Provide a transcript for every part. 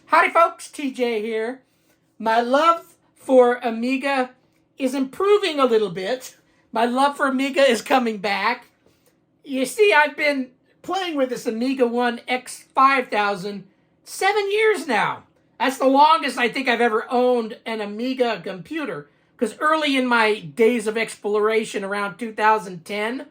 Howdy folks, TJ here. My love for Amiga is improving a little bit. My love for Amiga is coming back. You see, I've been playing with this AmigaOne X5000 7 years now. That's the longest I think I've ever owned an Amiga computer. Because early in my days of exploration around 2010,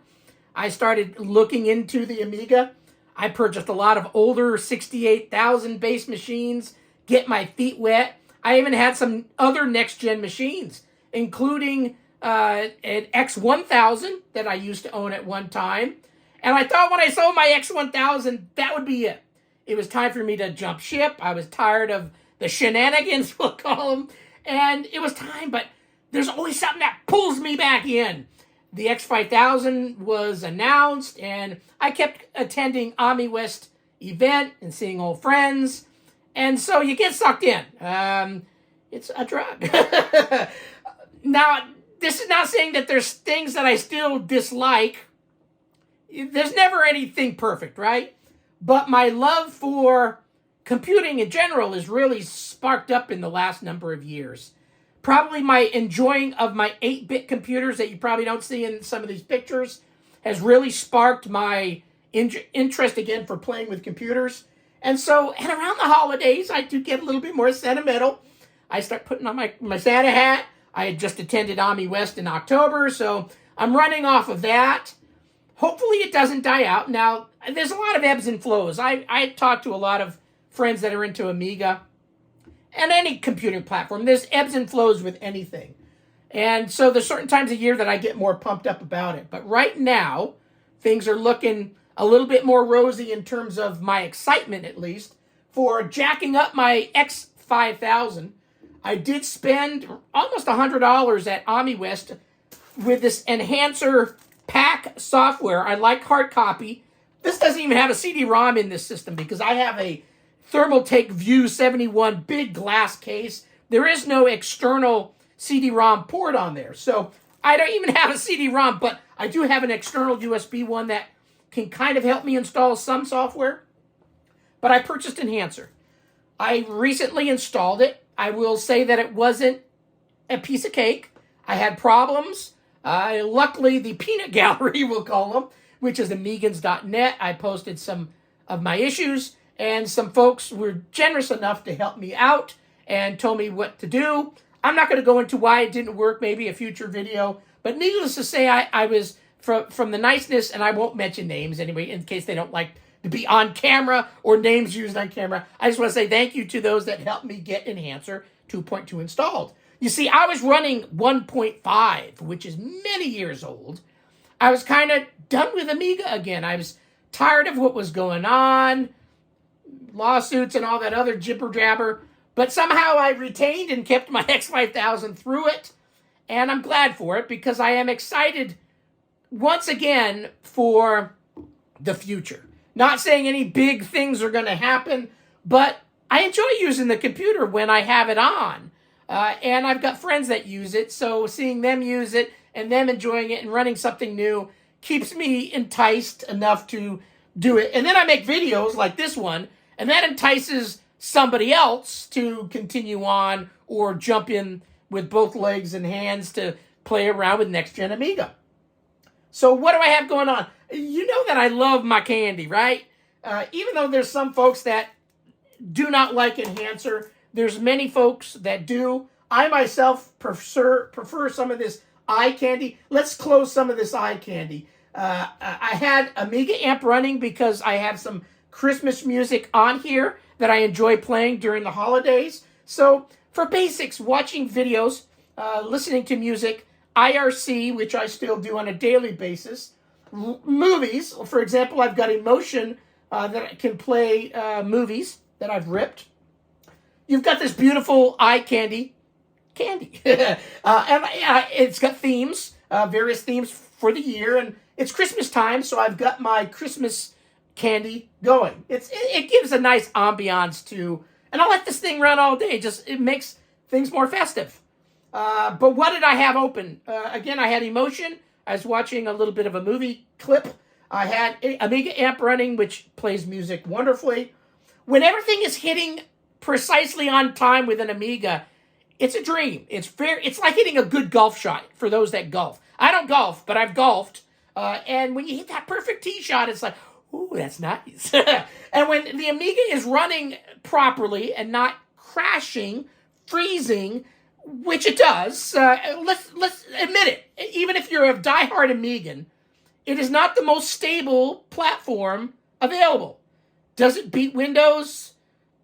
I started looking into the Amiga. I purchased a lot of older 68,000 base machines, get my feet wet. I even had some other next-gen machines, including an X1000 that I used to own at one time. And I thought when I sold my X1000, that would be it. It was time for me to jump ship. I was tired of the shenanigans, we'll call them. And it was time, but there's always something that pulls me back in. The X5000 was announced, and I kept attending AmiWest event and seeing old friends. And so you get sucked in. It's a drug. Now, this is not saying that there's things that I still dislike. There's never anything perfect, right? But my love for computing in general is really sparked up in the last number of years. Probably my enjoying of my 8-bit computers that you probably don't see in some of these pictures has really sparked my interest again for playing with computers. And around the holidays, I do get a little bit more sentimental. I start putting on my Santa hat. I had just attended AmiWest in October, so I'm running off of that. Hopefully it doesn't die out. Now, there's a lot of ebbs and flows. I talked to a lot of friends that are into Amiga and any computing platform. There's ebbs and flows with anything. And so there's certain times of year that I get more pumped up about it. But right now, things are looking a little bit more rosy in terms of my excitement, at least, for jacking up my X5000. I did spend almost $100 at AmiWest with this enhancer pack software. I like hard copy. This doesn't even have a CD-ROM in this system because I have a Thermaltake View 71 big glass case. There is no external CD-ROM port on there. So I don't even have a CD-ROM, but I do have an external USB one that can kind of help me install some software. But I purchased Enhancer. I recently installed it. I will say that it wasn't a piece of cake. I had problems. Luckily, the peanut gallery, we'll call them, which is Amigans.net, I posted some of my issues, and some folks were generous enough to help me out and told me what to do. I'm not going to go into why it didn't work, maybe a future video, but needless to say, I was, from the niceness, and I won't mention names anyway, in case they don't like to be on camera or names used on camera. I just want to say thank you to those that helped me get Enhancer 2.2 installed. You see, I was running 1.5, which is many years old. I was kind of done with Amiga again. I was tired of what was going on, lawsuits and all that other jibber-jabber. But somehow I retained and kept my X5000 through it. And I'm glad for it because I am excited once again for the future. Not saying any big things are going to happen, but I enjoy using the computer when I have it on. And I've got friends that use it, so seeing them use it and them enjoying it and running something new keeps me enticed enough to do it. And then I make videos like this one, and that entices somebody else to continue on or jump in with both legs and hands to play around with next-gen Amiga. So what do I have going on? You know that I love my candy, right? Even though there's some folks that do not like Enhancer, there's many folks that do. I myself prefer some of this eye candy. Let's close some of this eye candy. I had Amiga Amp running because I have some Christmas music on here that I enjoy playing during the holidays. So for basics, watching videos, listening to music, IRC, which I still do on a daily basis, movies. For example, I've got Emotion that can play movies that I've ripped. You've got this beautiful eye candy. And it's got themes, various themes for the year, and it's Christmas time, so I've got my Christmas candy going. It gives a nice ambiance to, and I'll let this thing run all day. It makes things more festive. But what did I have open? Again, I had Emotion. I was watching a little bit of a movie clip. I had Amiga Amp running, which plays music wonderfully. When everything is hitting precisely on time with an Amiga, it's a dream. It's like hitting a good golf shot for those that golf. I don't golf, but I've golfed. And when you hit that perfect tee shot, it's like, ooh, that's nice. And when the Amiga is running properly and not crashing, freezing, which it does, let's admit it. Even if you're a diehard Amigan, it is not the most stable platform available. Does it beat Windows?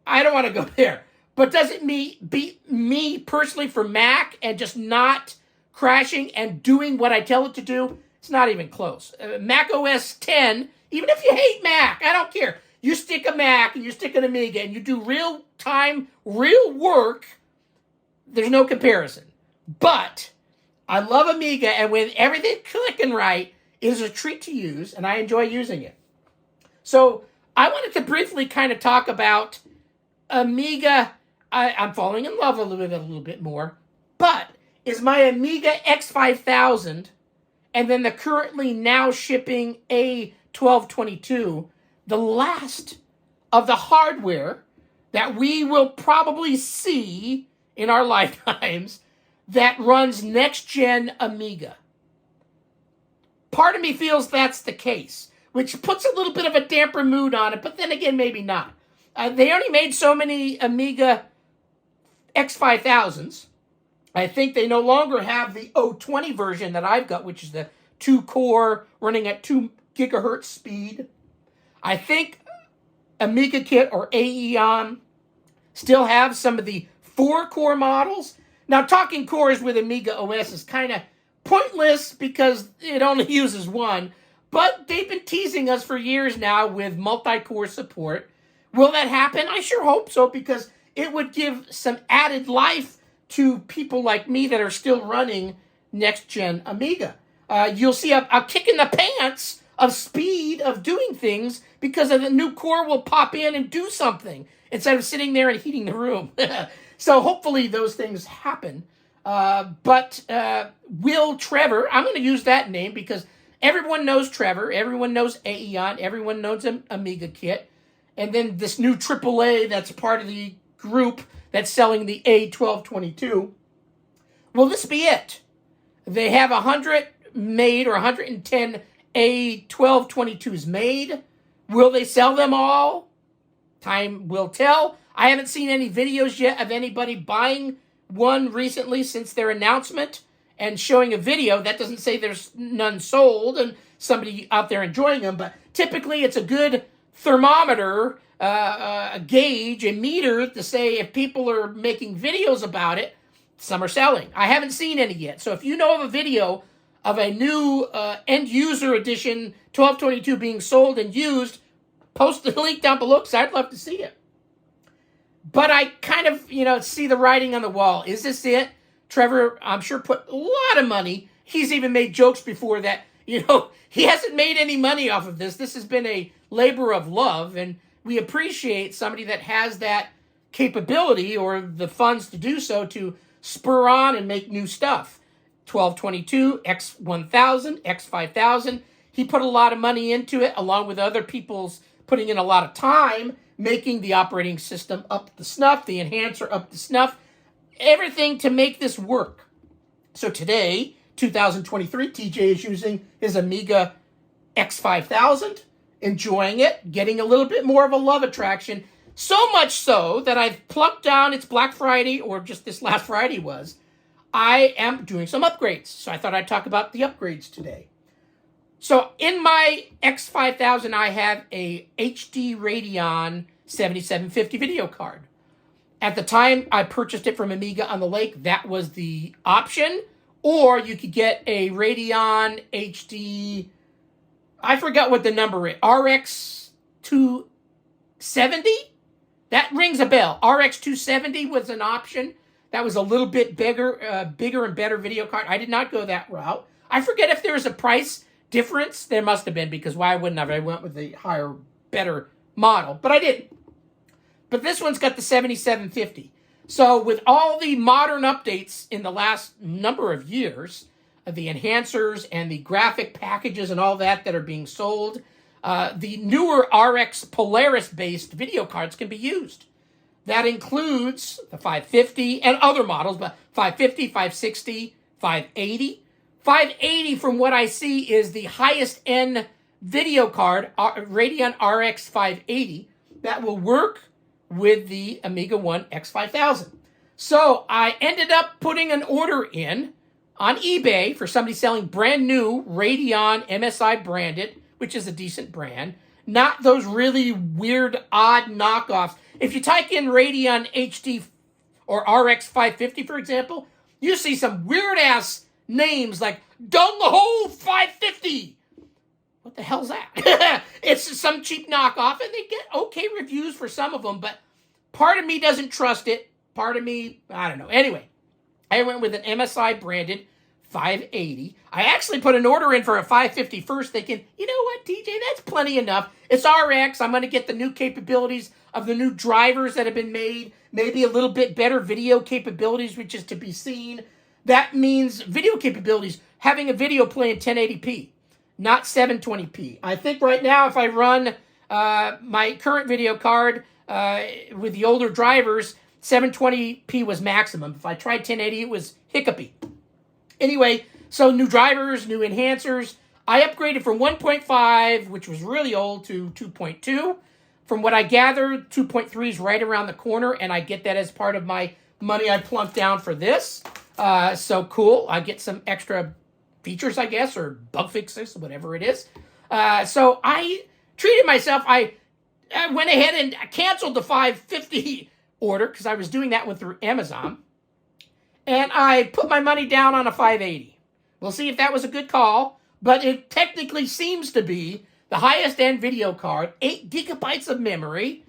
I don't want to go there. But does it beat me personally for Mac and just not crashing and doing what I tell it to do? It's not even close. Mac OS 10, even if you hate Mac, I don't care. You stick a Mac and you stick an Amiga and you do real time, real work, there's no comparison. But I love Amiga, and when everything's clicking right, it is a treat to use, and I enjoy using it. So I wanted to briefly kind of talk about Amiga. I'm falling in love with it a little bit more, but is my Amiga X5000 and then the currently now shipping A1222 the last of the hardware that we will probably see in our lifetimes that runs next-gen Amiga? Part of me feels that's the case, which puts a little bit of a damper mood on it, but then again, maybe not. They only made so many Amiga X5000s. I think they no longer have the 020 version that I've got, which is the 2-core running at 2 gigahertz speed. I think Amiga Kit or AEON still have some of the 4-core models. Now, talking cores with AmigaOS is kind of pointless because it only uses one, but they've been teasing us for years now with multi-core support. Will that happen? I sure hope so, because it would give some added life to people like me that are still running next-gen Amiga. You'll see a kick in the pants of speed of doing things because of the new core will pop in and do something instead of sitting there and heating the room. So hopefully those things happen. But Will Trevor, I'm going to use that name because everyone knows Trevor, everyone knows AEON, everyone knows Amiga Kit, and then this new AAA that's part of the group that's selling the A1222. Will this be it? They have 100 made or 110 A1222s made. Will they sell them all? Time will tell. I haven't seen any videos yet of anybody buying one recently since their announcement and showing a video. That doesn't say there's none sold and somebody out there enjoying them, but typically it's a good thermometer, a gauge, a meter to say if people are making videos about it, some are selling. I haven't seen any yet. So if you know of a video of a new end-user edition 1222 being sold and used, post the link down below because I'd love to see it. But I kind of, see the writing on the wall. Is this it? Trevor, I'm sure, put a lot of money. He's even made jokes before that, he hasn't made any money off of this. This has been a labor of love, and we appreciate somebody that has that capability or the funds to do so to spur on and make new stuff. 1222, X1000, X5000. He put a lot of money into it, along with other people's putting in a lot of time, making the operating system up to snuff, the enhancer up to snuff, everything to make this work. So today, 2023, TJ is using his Amiga X5000, enjoying it, getting a little bit more of a love attraction, so much so that I've plucked down, it's Black Friday, or just this last Friday was, I am doing some upgrades. So I thought I'd talk about the upgrades today. So in my X5000, I have a HD Radeon 7750 video card. At the time I purchased it from Amiga on the Lake, that was the option. Or you could get a Radeon HD, I forgot what the number is, RX 270? That rings a bell. RX 270 was an option. That was a little bit bigger and better video card. I did not go that route. I forget if there was a price difference. There must have been, because why wouldn't I? I went with the higher, better model, but I didn't. But this one's got the 7750. So with all the modern updates in the last number of years, the enhancers and the graphic packages and all that are being sold, the newer RX Polaris-based video cards can be used. That includes the 550 and other models, but 550, 560, 580. 580, from what I see, is the highest end video card, Radeon RX 580, that will work with the AmigaOne X5000. So I ended up putting an order in on eBay for somebody selling brand new Radeon MSI branded, which is a decent brand, not those really weird, odd knockoffs. If you type in Radeon HD or RX 550, for example, you see some weird-ass names like Dung the Hole 550. What the hell's that? It's some cheap knockoff, and they get okay reviews for some of them, but part of me doesn't trust it. Part of me, I don't know. Anyway, I went with an MSI branded 580. I actually put an order in for a 550 first, thinking, you know what, TJ, that's plenty enough. It's RX. I'm going to get the new capabilities of the new drivers that have been made, maybe a little bit better video capabilities, which is to be seen. That means video capabilities, having a video play in 1080p, not 720p. I think right now, if I run my current video card with the older drivers, 720p was maximum. If I tried 1080, it was hiccupy. Anyway, so new drivers, new enhancers. I upgraded from 1.5, which was really old, to 2.2. From what I gathered, 2.3 is right around the corner, and I get that as part of my money I plunked down for this. So cool. I get some extra features, I guess, or bug fixes, whatever it is. So I treated myself. I went ahead and canceled the 550 order because I was doing that one through Amazon. And I put my money down on a 580. We'll see if that was a good call, but it technically seems to be the highest end video card, 8 gigabytes of memory,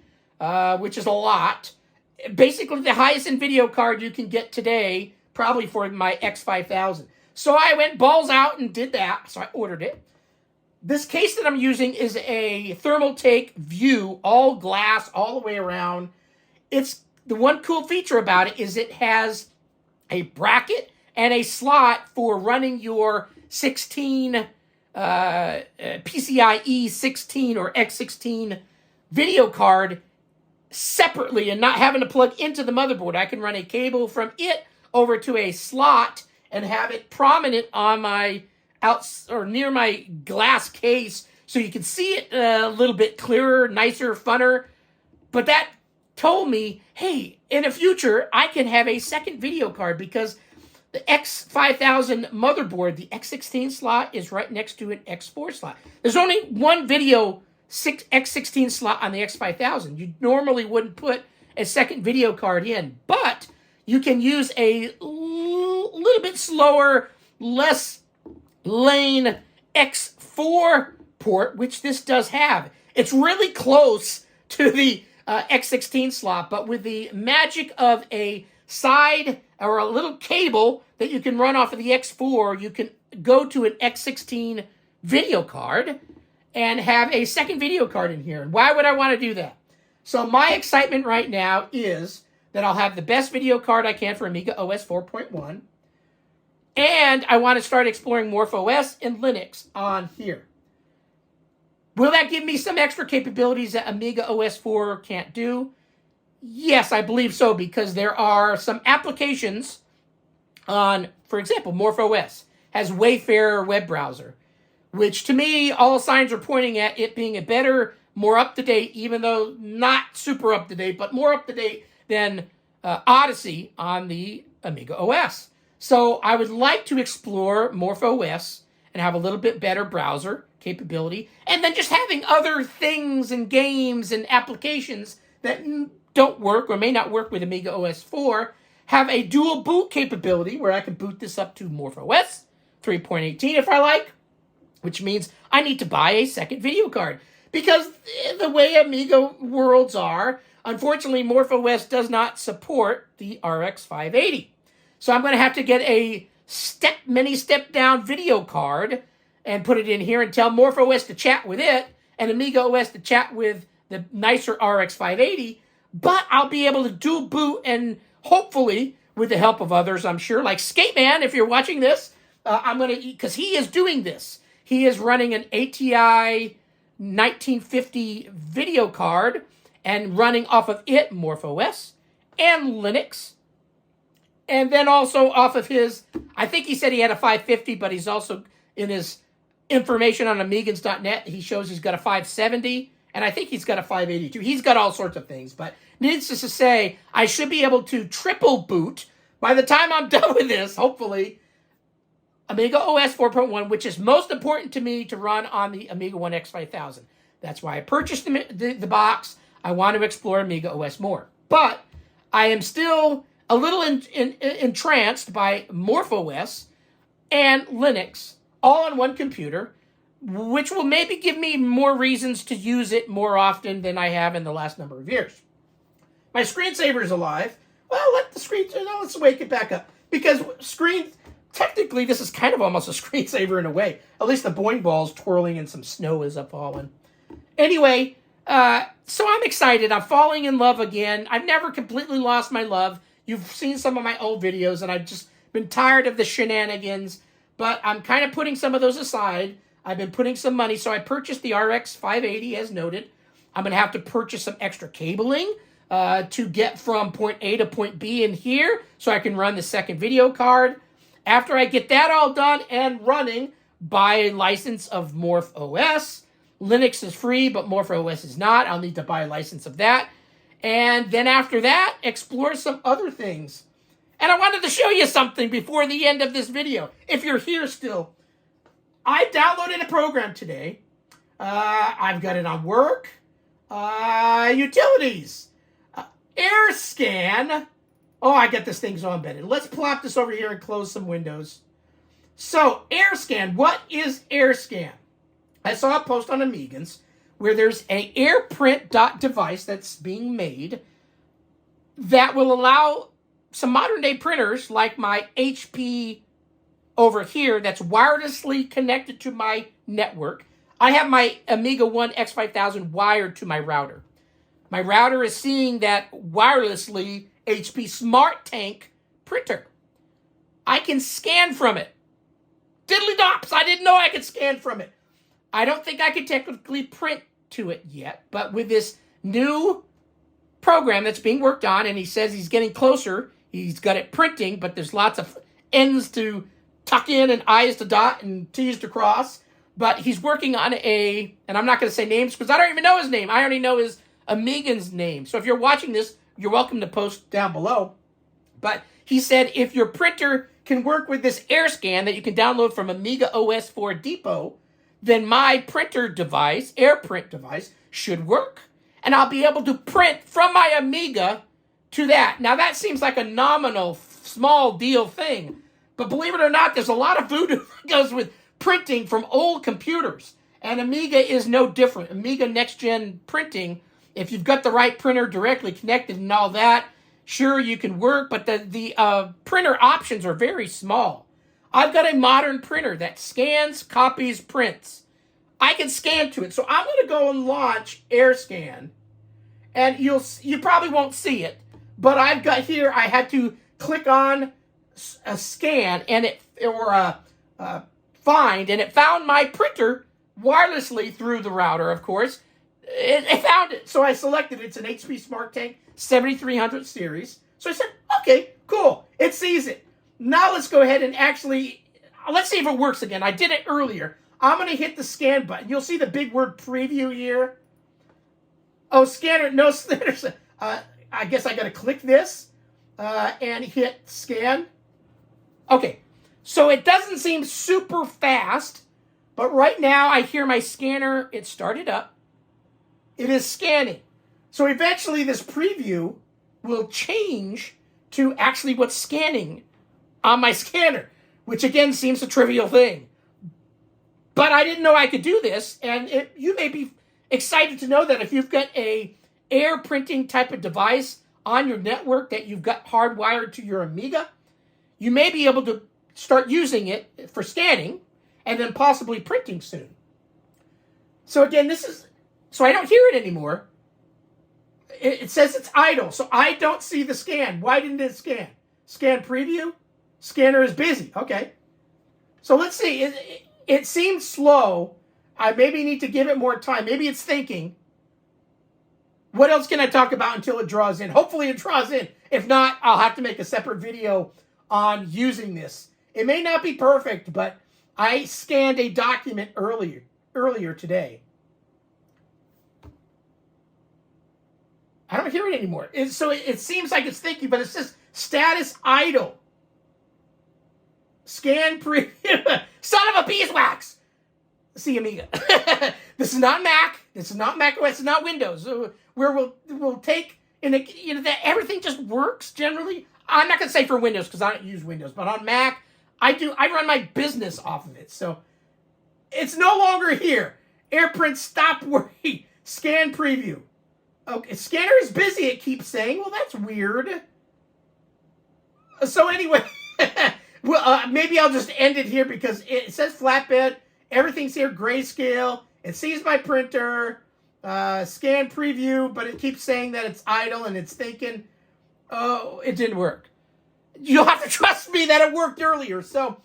which is a lot. Basically the highest end video card you can get today, probably for my X5000. So I went balls out and did that, so I ordered it. This case that I'm using is a Thermaltake View, all glass, all the way around. It's the one cool feature about it is it has a bracket and a slot for running your 16 PCIe 16 or X16 video card separately and not having to plug into the motherboard. I can run a cable from it over to a slot and have it prominent on my or near my glass case so you can see it a little bit clearer, nicer, funner. But that told me, hey, in the future, I can have a second video card because the X5000 motherboard, the X16 slot, is right next to an X4 slot. There's only one video X16 slot on the X5000. You normally wouldn't put a second video card in, but you can use a little bit slower, less lane X4 port, which this does have. It's really close to the X16 slot, but with the magic of a side or a little cable that you can run off of the X4, you can go to an X16 video card and have a second video card in here. And why would I want to do that? So my excitement right now is that I'll have the best video card I can for AmigaOS 4.1, and I want to start exploring MorphOS and Linux on here. Will that give me some extra capabilities that AmigaOS 4 can't do? Yes, I believe so, because there are some applications on, for example, MorphOS has Wayfarer web browser, which to me, all signs are pointing at it being a better, more up-to-date, even though not super up-to-date, but more up-to-date than Odyssey on the AmigaOS. So I would like to explore MorphOS and have a little bit better browser capability, and then just having other things and games and applications that don't work or may not work with AmigaOS 4, have a dual boot capability where I can boot this up to MorphOS 3.18 if I like, which means I need to buy a second video card. Because the way Amiga worlds are, unfortunately, MorphOS does not support the RX 580. So I'm going to have to get a many step down video card and put it in here and tell MorphOS to chat with it and AmigaOS to chat with the nicer RX 580. But I'll be able to dual boot and hopefully, with the help of others, I'm sure, like Skateman, if you're watching this, I'm going to, because he is doing this. He is running an ATI 1950 video card, and running off of it MorphOS and Linux. And then also off of his, I think he said he had a 550, but he's also in his information on Amigas.net, he shows he's got a 570, and I think he's got a 582. He's got all sorts of things, but needless to say, I should be able to triple boot by the time I'm done with this, hopefully, AmigaOS 4.1, which is most important to me to run on the AmigaOne X5000. That's why I purchased the box. I want to explore AmigaOS more. But I am still a little entranced by MorphOS and Linux all on one computer, which will maybe give me more reasons to use it more often than I have in the last number of years. My screensaver is alive. Well, let's wake it back up. Because technically this is kind of almost a screensaver in a way. At least the boing ball's twirling and some snow is falling. Anyway, so I'm excited. I'm falling in love again. I've never completely lost my love. You've seen some of my old videos, and I've just been tired of the shenanigans. But I'm kind of putting some of those aside. I've been putting some money. So I purchased the RX 580, as noted. I'm going to have to purchase some extra cabling to get from point A to point B in here so I can run the second video card. After I get that all done and running, buy a license of MorphOS. Linux is free, but MorphOS is not. I'll need to buy a license of that. And then after that, explore some other things. And I wanted to show you something before the end of this video. If you're here still, I downloaded a program today. I've got it on work. Utilities. AirScan. Oh, I got this thing's all embedded. Let's plop this over here and close some windows. So, AirScan. What is AirScan? I saw a post on Amigas where there's a AirPrint device that's being made that will allow some modern-day printers like my HP over here that's wirelessly connected to my network. I have my AmigaOne X5000 wired to my router. My router is seeing that wirelessly HP Smart Tank printer. I can scan from it. Diddly dops, I didn't know I could scan from it. I don't think I could technically print to it yet, but with this new program that's being worked on, and he says he's getting closer, he's got it printing, but there's lots of N's to tuck in and I's to dot and T's to cross, but he's working on and I'm not going to say names because I don't even know his name. I already know his Amigan's name. So if you're watching this, you're welcome to post down below. But he said if your printer can work with this AirScan that you can download from AmigaOS 4 Depot, then my printer device, AirPrint device, should work. And I'll be able to print from my Amiga to that. Now, that seems like a nominal, small deal thing. But believe it or not, there's a lot of voodoo that goes with printing from old computers. And Amiga is no different. Amiga next-gen printing, if you've got the right printer directly connected and all that, sure, you can work, but the printer options are very small. I've got a modern printer that scans, copies, prints. I can scan to it. So I'm going to go and launch AirScan. And you probably won't see it. But I've got here, I had to click on a scan and find, and it found my printer wirelessly through the router, of course. It found it. So I selected it. It's an HP Smart Tank 7300 series. So I said, okay, cool. It sees it. Now let's go ahead and let's see if it works again. I did it earlier. I'm going to hit the scan button. You'll see the big word preview here. Oh, scanner, no, I guess I got to click this and hit scan. Okay, so it doesn't seem super fast, but right now I hear my scanner, it started up. It is scanning. So eventually this preview will change to actually what's scanning on my scanner, which again seems a trivial thing. But I didn't know I could do this, and you may be excited to know that if you've got a air printing type of device on your network that you've got hardwired to your Amiga, you may be able to start using it for scanning and then possibly printing soon. So again, so I don't hear it anymore. It says it's idle, so I don't see the scan. Why didn't it scan? Scan preview? Scanner is busy. Okay. So let's see. It seems slow. I maybe need to give it more time. Maybe it's thinking. what else can I talk about until it draws in? Hopefully it draws in. If not, I'll have to make a separate video on using this. It may not be perfect, but I scanned a document earlier today. I don't hear it anymore. So it seems like it's thinking, but it says status idle. Scan preview. Son of a beeswax. See, Amiga. This is not Mac. This is not Mac OS. It's not Windows. Where we'll take, that everything just works generally. I'm not going to say for Windows because I don't use Windows, but on Mac, I do. I run my business off of it. So it's no longer here. AirPrint, stop worrying. Scan preview. Okay, scanner is busy, it keeps saying. Well, that's weird. So anyway, well, maybe I'll just end it here because it says flatbed. Everything's here, grayscale. It sees my printer. Scan preview, but it keeps saying that it's idle and it's thinking, oh, it didn't work. You'll have to trust me that it worked earlier. So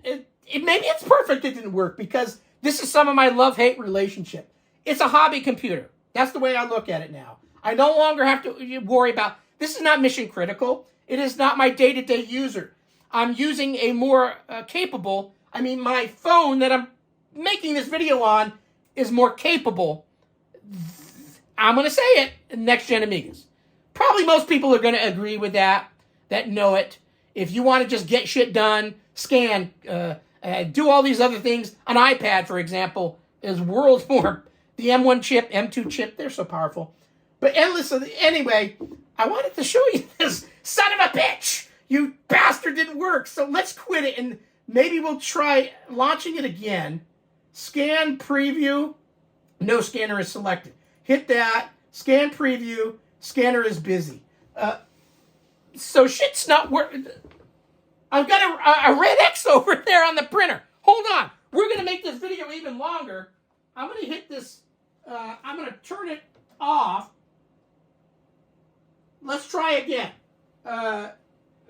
maybe it's perfect it didn't work because this is some of my love-hate relationship. It's a hobby computer. That's the way I look at it now. I no longer have to worry about, this is not mission critical. It is not my day-to-day user. I'm using a more capable, my phone that I'm making this video on is more capable. I'm going to say it, next Gen Amigas. Probably most people are going to agree with that know it. If you want to just get shit done, scan, do all these other things. An iPad, for example, is worlds more. The M1 chip, M2 chip, they're so powerful. But listen, anyway, I wanted to show you this. Son of a bitch! You bastard didn't work. So let's quit it and maybe we'll try launching it again. Scan preview. No scanner is selected. Hit that. Scan preview. Scanner is busy. So shit's not working. I've got a red X over there on the printer. Hold on. We're going to make this video even longer. I'm going to hit this. I'm going to turn it off. Let's try again.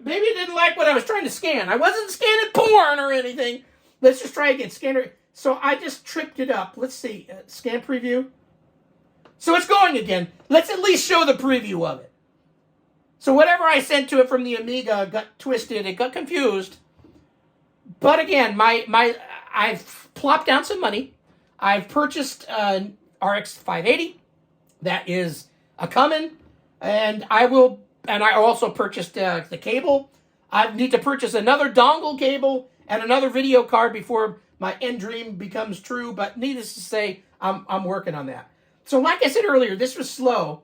Maybe it didn't like what I was trying to scan. I wasn't scanning porn or anything. Let's just try again. Scanner. So I just tripped it up. Let's see. Scan preview. So it's going again. Let's at least show the preview of it. So whatever I sent to it from the Amiga got twisted. It got confused. But again, I've plopped down some money. I've purchased an RX580. That is a coming. And I also purchased the cable. I need to purchase another dongle cable and another video card before my end dream becomes true. But needless to say, I'm working on that. So like I said earlier, this was slow.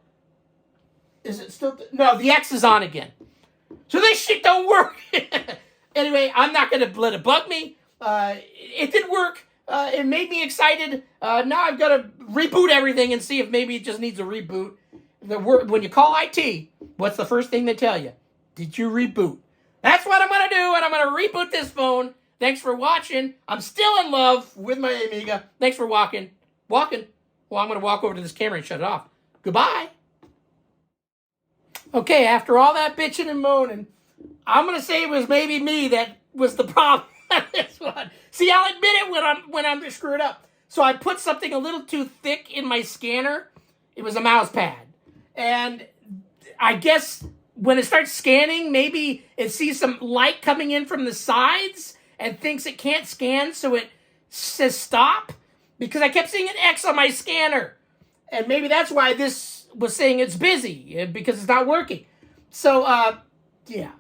Is it still? No, the X is on again. So this shit don't work. Anyway, I'm not going to let it bug me. It did work. It made me excited. Now I've got to reboot everything and see if maybe it just needs a reboot. When you call IT, what's the first thing they tell you? Did you reboot? That's what I'm going to do, and I'm going to reboot this phone. Thanks for watching. I'm still in love with my Amiga. Thanks for walking. Well, I'm going to walk over to this camera and shut it off. Goodbye. Okay, after all that bitching and moaning, I'm going to say it was maybe me that was the problem on this one. See, I'll admit it when I'm screwed up. So I put something a little too thick in my scanner. It was a mouse pad. And I guess when it starts scanning, maybe it sees some light coming in from the sides and thinks it can't scan, so it says stop. Because I kept seeing an X on my scanner. And maybe that's why this was saying it's busy, because it's not working. So, yeah.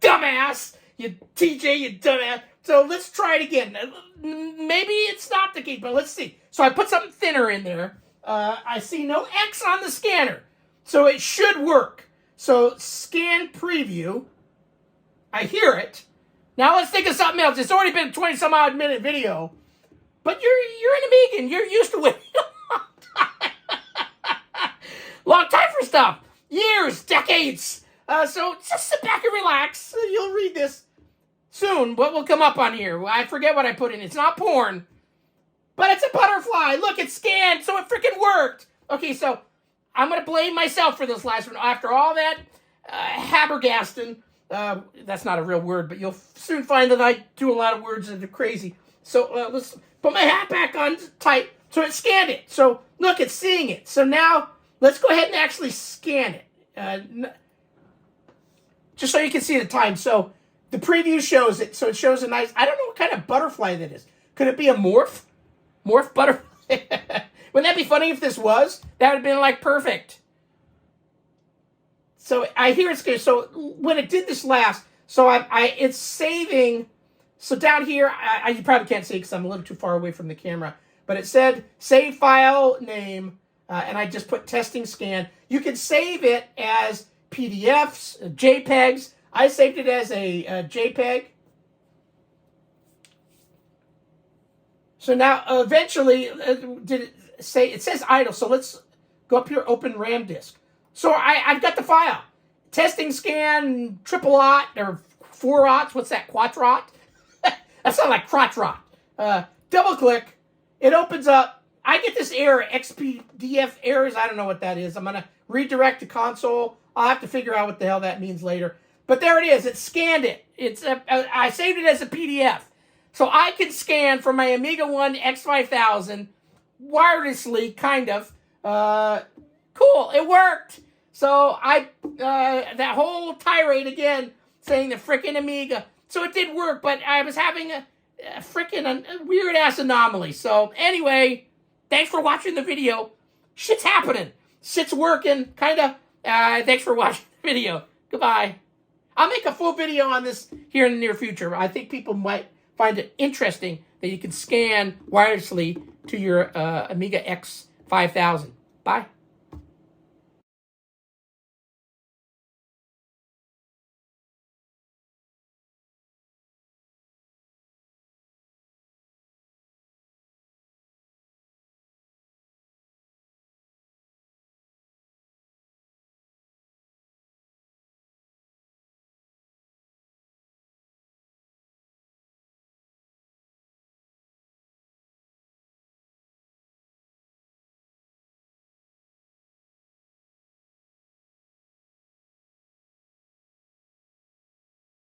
Dumbass! You TJ, you dumbass. So let's try it again. Maybe it's not the case, but let's see. So I put something thinner in there. I see no X on the scanner. So it should work. So scan preview. I hear it. Now let's think of something else. It's already been a 20-some-odd minute video. But you're an Amigan. You're used to waiting a long time. Long time for stuff. Years, decades. So just sit back and relax. You'll read this soon. What will come up on here? I forget what I put in. It's not porn. But it's a butterfly. Look, it's scanned, so it freaking worked. Okay, so I'm going to blame myself for this last one. After all that habergasting, that's not a real word, but you'll soon find that I do a lot of words that are crazy. So let's put my hat back on tight. So it scanned it. So look, it's seeing it. So now let's go ahead and actually scan it. Just so you can see the time. So the preview shows it. So it shows a nice, I don't know what kind of butterfly that is. Could it be a morph? Morph butterfly? Wouldn't that be funny if this was? That would have been like perfect. So I hear it's good. So when it did this last, so it's saving. So down here, you probably can't see because I'm a little too far away from the camera. But it said save file name, and I just put testing scan. You can save it as PDFs, JPEGs. I saved it as a JPEG. So now eventually, did it say, it says idle. So let's go up here, open RAM disk. So I've got the file. Testing scan, triple aught, or 4 aughts. What's that, quatrot? That sounds like crotch-rot. Double click. It opens up. I get this error, XPDF errors. I don't know what that is. I'm going to redirect to console. I'll have to figure out what the hell that means later. But there it is. It scanned it. I saved it as a PDF. So I can scan from my AmigaOne X5000 wirelessly, kind of. Cool. It worked. So that whole tirade again, saying the frickin' Amiga. So it did work, but I was having a frickin' weird-ass anomaly. So anyway, thanks for watching the video. Shit's happening. Shit's working, kind of. Thanks for watching the video. Goodbye. I'll make a full video on this here in the near future. I think people might find it interesting that you can scan wirelessly to your Amiga X5000. Bye.